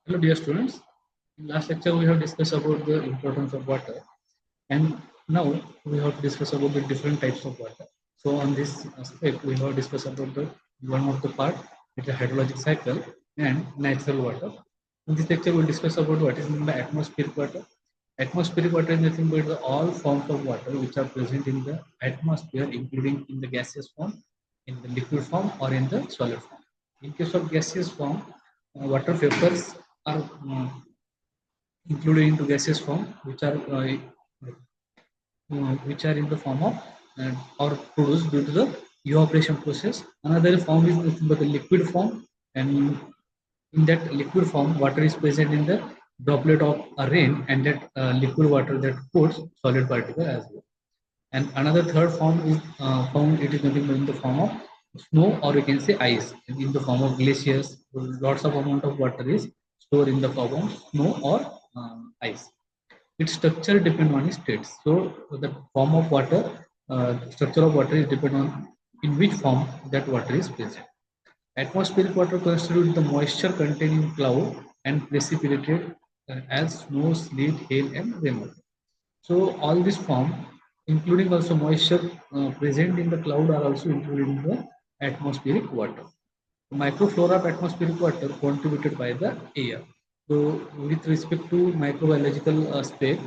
Hello, dear students. In last lecture, we have discussed about the importance of water, and now we have discussed about the different types of water. So, on this aspect, we have discussed about the one of the part, which is hydrologic cycle and natural water. In this lecture, we will discuss about what is meant by atmospheric water. Atmospheric water is nothing but all forms of water which are present in the atmosphere, including in the gaseous form, in the liquid form, or in the solid form. In case of gaseous form, water vapors are included into gaseous form, which are in the form of or produced due to the evaporation process. Another form is nothing but the liquid form, and in that liquid form, water is present in the droplet of a rain, and that liquid water that coats solid particle as well. And another third form is found. It is nothing but in the form of snow, or you can say ice, in the form of glaciers. Lots of amount of water is stored in the form of snow or ice. Its structure depend on its states. So the form of water, structure of water is depend on in which form that water is present. Atmospheric water constitutes the moisture contained in cloud and precipitated as snow, sleet, hail, and rainwater. So all this form, including also moisture present in the cloud, are also included in the atmospheric water. The microflora of atmospheric water contributed by the air. So with respect to microbiological aspect,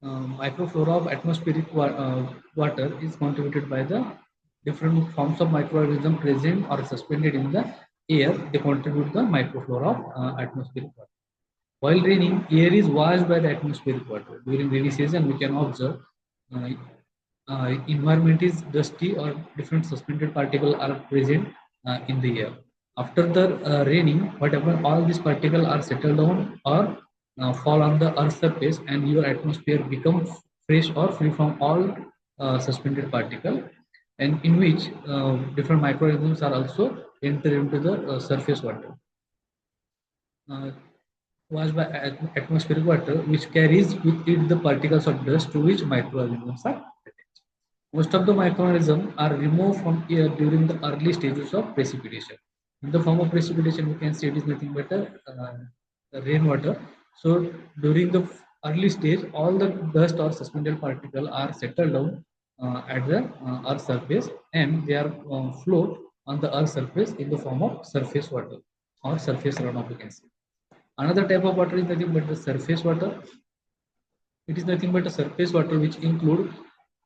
microflora of atmospheric water is contributed by the different forms of microorganisms present or suspended in the air. They contribute the microflora of atmospheric water. While raining, air is washed by the atmospheric water. During rainy season, we can observe uh, environment is dusty or different suspended particles are present in the air. After the raining, what happens? All these particles are settled down or fall on the earth's surface, and your atmosphere becomes fresh or free from all suspended particle, and in which different microorganisms are also enter into the surface water. Uh, was by atmospheric water, which carries with it the particles of dust to which microorganisms are attached. Most of the microorganisms are removed from air during the early stages of precipitation. In the form of precipitation, we can say it is nothing but rainwater. So during the early stage, all the dust or suspended particles are settled down at the earth surface, and they are float on the earth surface in the form of surface water or surface runoff, we can say. Another type of water is nothing but the surface water. It is nothing but a surface water which include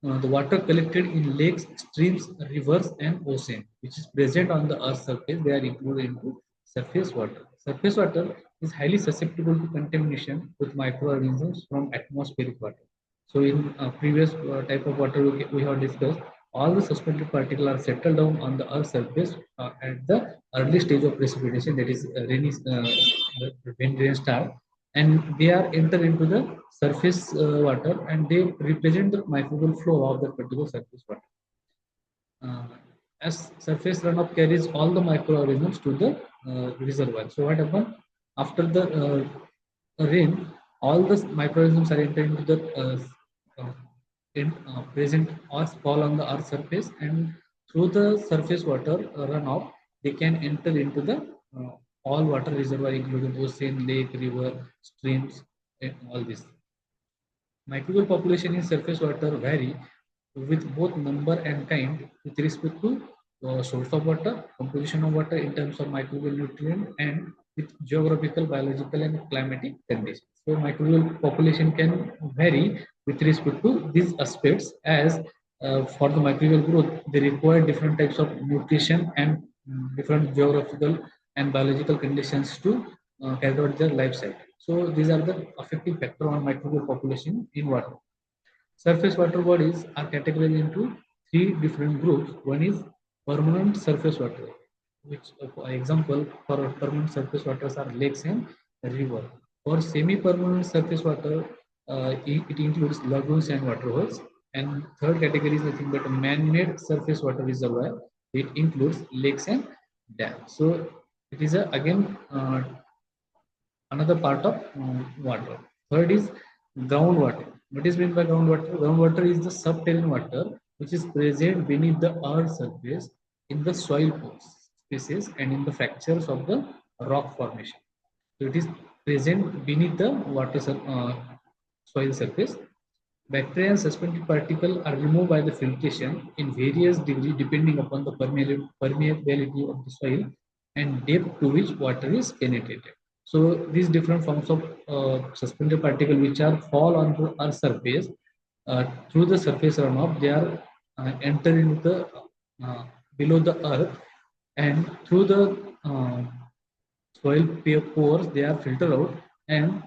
the water collected in lakes, streams, rivers, and ocean, which is present on the Earth's surface. They are included into surface water. Surface water is highly susceptible to contamination with microorganisms from atmospheric water. So, in previous type of water we have discussed, all the suspended particles are settled down on the Earth's surface at the early stage of precipitation, that is when rain start, and they are enter into the surface water, and they represent the microbial flow of that particular surface water. Uh, as surface runoff carries all the microorganisms to the reservoir. So what happens after the rain? All the microorganisms are entered into the present or fall on the earth surface, and through the surface water runoff, they can enter into the all water reservoir, including ocean, lake, river, streams, and all this. Microbial population in surface water vary with both number and kind with respect to source of water, composition of water in terms of microbial nutrient, and with geographical, biological, and climatic conditions. So microbial population can vary with respect to these aspects, as for the microbial growth, they require different types of nutrition and different geographical and biological conditions to carry out their life cycle. So these are the affecting factor on microbial population in water. Surface water bodies are categorized into three different groups. One is permanent surface water, which, for example, for permanent surface waters are lakes and river. For semi-permanent surface water, it includes lagoons and waterholes. And third category is nothing but a man-made surface water reservoir. It includes lakes and dams. So it is again another part of water. Third is groundwater. What is meant by groundwater? Groundwater is the subterranean water which is present beneath the earth's surface in the soil pores, species, and in the fractures of the rock formation. So it is present beneath the soil surface. Bacteria and suspended particles are removed by the filtration in various degrees depending upon the permeability of the soil and depth to which water is penetrated. So these different forms of suspended particles which are fall on the earth surface through the surface runoff, they are enter into the uh, below the earth, and through the soil pores they are filtered out, and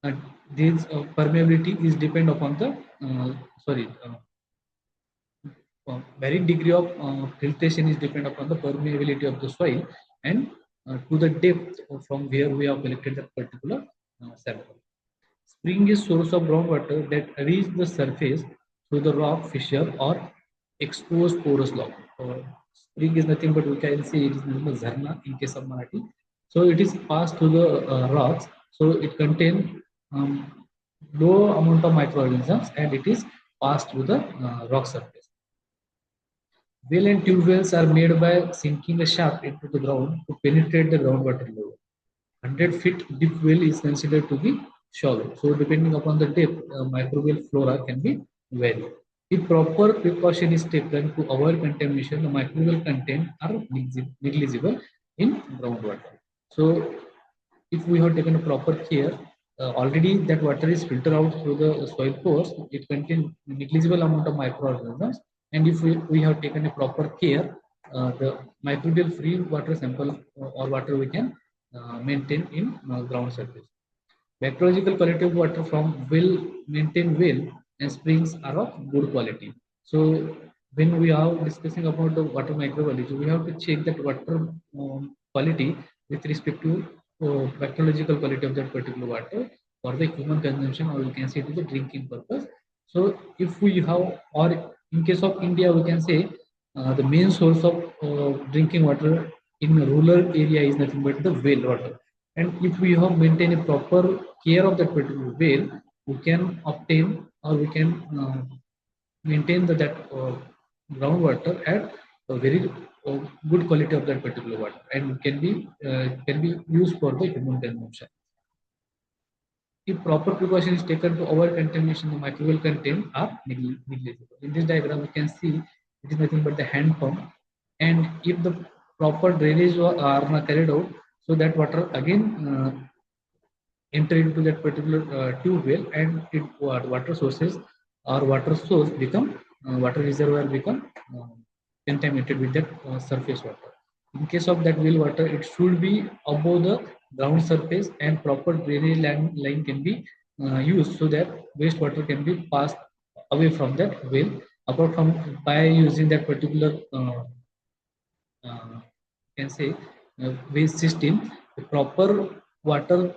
uh, this permeability is depend upon the sorry varying degree of filtration is depend upon the permeability of the soil and to the depth from where we have collected that particular sample. Spring is source of groundwater that reach the surface through the rock fissure or exposed porous log. Spring is nothing but we can say it is known as Zarna in case of Marathi. So it is passed through the rocks. So it contains low amount of microorganisms and it is passed through the rock surface. Well and tube wells are made by sinking a shaft into the ground to penetrate the groundwater level. 100 feet deep well is considered to be shallow. So depending upon the depth, microbial flora can be varied. If proper precaution is taken to avoid contamination, the microbial content are negligible in groundwater. So if we have taken a proper care, already that water is filtered out through the soil pores, it contains negligible amount of microorganisms. And if we have taken a proper care, the microbial free water sample or water we can maintain in ground surface. Bacteriological quality of water from well-maintained well and springs are of good quality. So when we are discussing about the water microbiology, we have to check that water quality with respect to bacteriological quality of that particular water for the human consumption, or we can say to the drinking purpose. So if we have, or in case of India, we can say the main source of drinking water in a rural area is nothing but the well water. And if we have maintained a proper care of that particular well, we can obtain or we can maintain that groundwater at a very good quality of that particular water, and can be used for the human consumption. If proper precaution is taken to avoid contamination, the microbial content are negligible. In this diagram, we can see it is nothing but the hand pump, and if the proper drainage are not carried out, so that water again enter into that particular tube well, and it water sources or water source become water reservoir become contaminated with that surface water. In case of that well water, it should be above the ground surface, and proper drainage line can be used so that wastewater can be passed away from that well. Apart from by using that particular can say waste system, the proper water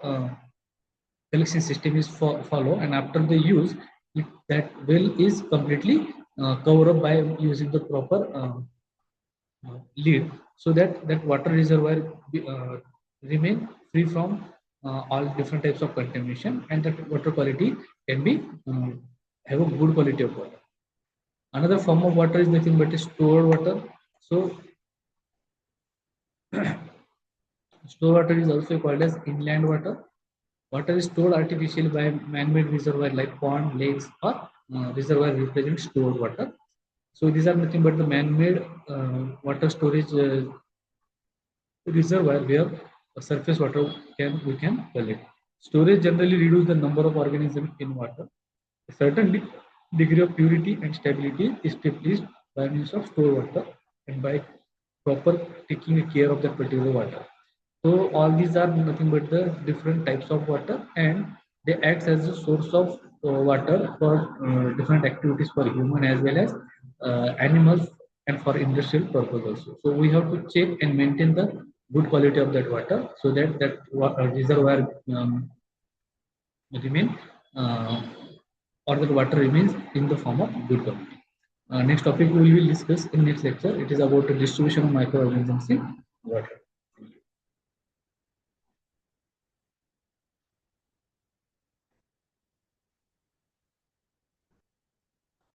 collection system is follow, and after the use that well is completely covered up by using the proper lid, so that that water reservoir remain free from all different types of contamination, and that water quality can be have a good quality of water. Another form of water is nothing but stored water. So stored water is also called as inland water. Water is stored artificially by man-made reservoir like pond, lakes, or reservoir represent stored water. So these are nothing but the man-made water storage reservoir where surface water we can collect. Storage generally reduce the number of organisms in water. A certain degree of purity and stability is established by means of stored water and by proper taking care of that particular water. So all these are nothing but the different types of water, and they act as a source of water for different activities for human as well as animals, and for industrial purpose also. So we have to check and maintain the good quality of that water so that reservoir remain or the water remains in the form of good quality. Next topic we will discuss in next lecture. It is about the distribution of microorganisms in water.